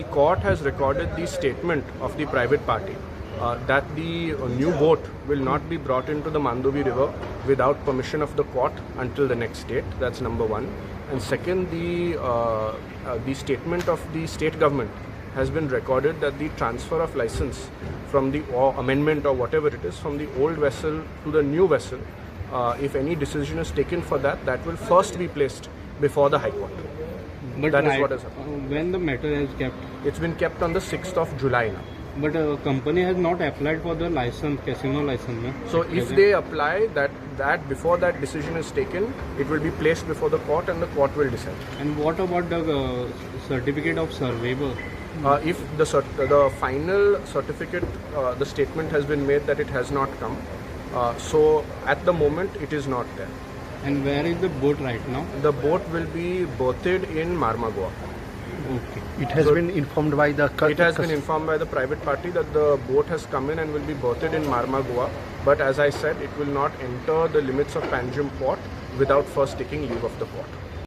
court has recorded the statement of the private party that the new boat will not be brought into the Mandovi river without permission of the court until the next date. That's number one. And second, the statement of the state government has been recorded that the transfer of license from the amendment or whatever it is from the old vessel to the new vessel, if any decision is taken for that, that will first be placed before the High Court. But that is what has happened. When the matter is kept? It's been kept on the 6th of July now. But a company has not applied for the license, casino license. No? So if they apply that before that decision is taken, it will be placed before the court and the court will decide. And what about the certificate of survivor? If the final certificate, the statement has been made that it has not come. So at the moment it is not there. And where is the boat right now? The boat will be berthed in Marmagua. Okay. It has been informed by the... It has been informed by the private party that the boat has come in and will be berthed in Marmagua. But as I said, it will not enter the limits of Panjim port without first taking leave of the port.